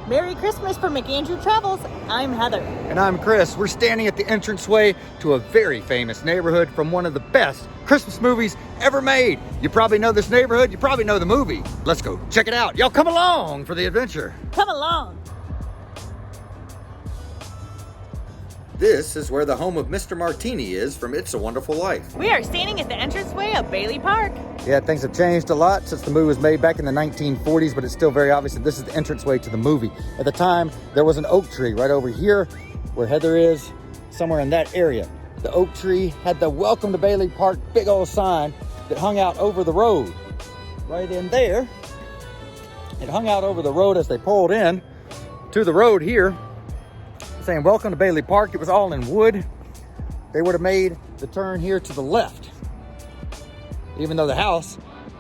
Merry Christmas from McAndrew Travels. I'm Heather. And I'm Chris. We're standing at the entranceway to a very famous neighborhood from one of the best Christmas movies ever made. You probably know this neighborhood. You probably know the movie. Let's go check it out. Y'all come along for the adventure. Come along. This is where the home of Mr. Martini is from It's a Wonderful Life. We are standing at the entranceway of Bailey Park. Yeah, things have changed a lot since the movie was made back in the 1940s, but it's still very obvious that this is the entranceway to the movie. At the time, there was an oak tree right over here where Heather is, somewhere in that area. The oak tree had the Welcome to Bailey Park big old sign that hung out over the road. Right in there. It hung out over the road as they pulled in to the road here, saying welcome to Bailey Park. It was all in wood. They would have made the turn here to the left, even though the house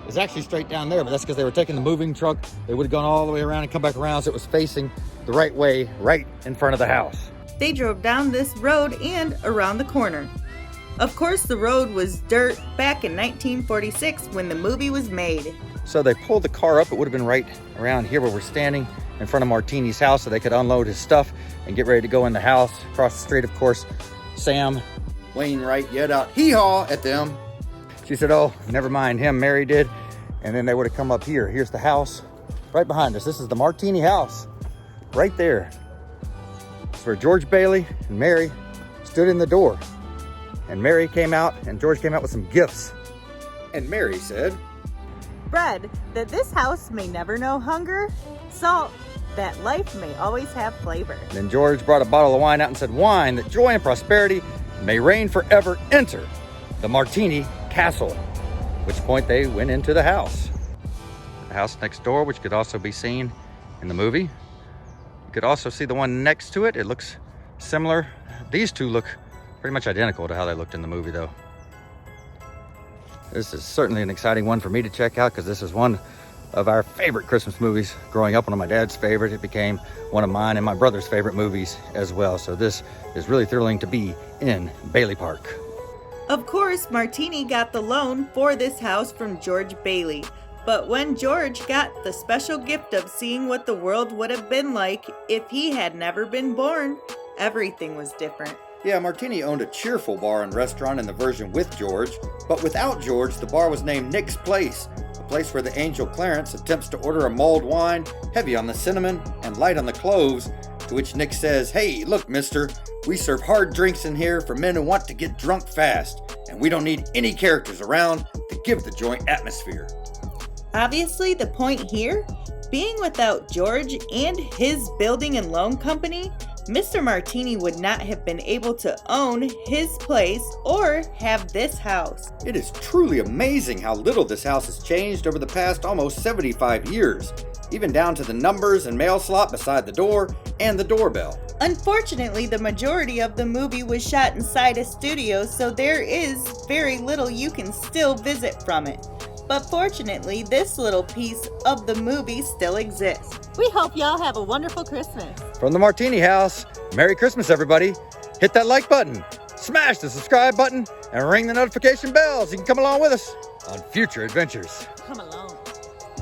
is actually straight down there, but that's because they were taking the moving truck. They would have gone all the way around and come back around, so it was facing the right way, right in front of the house. They drove down this road and around the corner. Of course, the road was dirt back in 1946 when the movie was made. So they pulled the car up. It would have been right around here where we're standing in front of Martini's house, so they could unload his stuff and get ready to go in the house. Across the street, of course, Sam Wainwright yelled out, hee-haw at them. She said, oh, never mind him, Mary did. And then they would have come up here. Here's the house right behind us. This is the Martini house right there. It's where George Bailey and Mary stood in the door. And Mary came out and George came out with some gifts. And Mary said, Bread, that this house may never know hunger. Salt, that life may always have flavor. Then George brought a bottle of wine out and said, wine, that joy and prosperity may reign forever. Enter the Martini Castle. At which point they went into the house. The house next door, which could also be seen in the movie. You could also see the one next to it. It looks similar. These two look pretty much identical to how they looked in the movie, though. This is certainly an exciting one for me to check out because this is one of our favorite Christmas movies growing up, one of my dad's favorite. It became one of mine and my brother's favorite movies as well. So this is really thrilling to be in Bailey Park. Of course, Martini got the loan for this house from George Bailey. But when George got the special gift of seeing what the world would have been like if he had never been born, everything was different. Yeah, Martini owned a cheerful bar and restaurant in the version with George, but without George, the bar was named Nick's Place, a place where the angel Clarence attempts to order a mulled wine, heavy on the cinnamon and light on the cloves, to which Nick says, hey, look, mister, we serve hard drinks in here for men who want to get drunk fast, and we don't need any characters around to give the joint atmosphere. Obviously, the point here, being without George and his building and loan company, Mr. Martini would not have been able to own his place or have this house. It is truly amazing how little this house has changed over the past almost 75 years, even down to the numbers and mail slot beside the door and the doorbell. Unfortunately, the majority of the movie was shot inside a studio, so there is very little you can still visit from it. But fortunately, this little piece of the movie still exists. We hope y'all have a wonderful Christmas. From the Martini house, Merry Christmas, everybody. Hit that like button, smash the subscribe button, and ring the notification bell so you can come along with us on future adventures. Come along.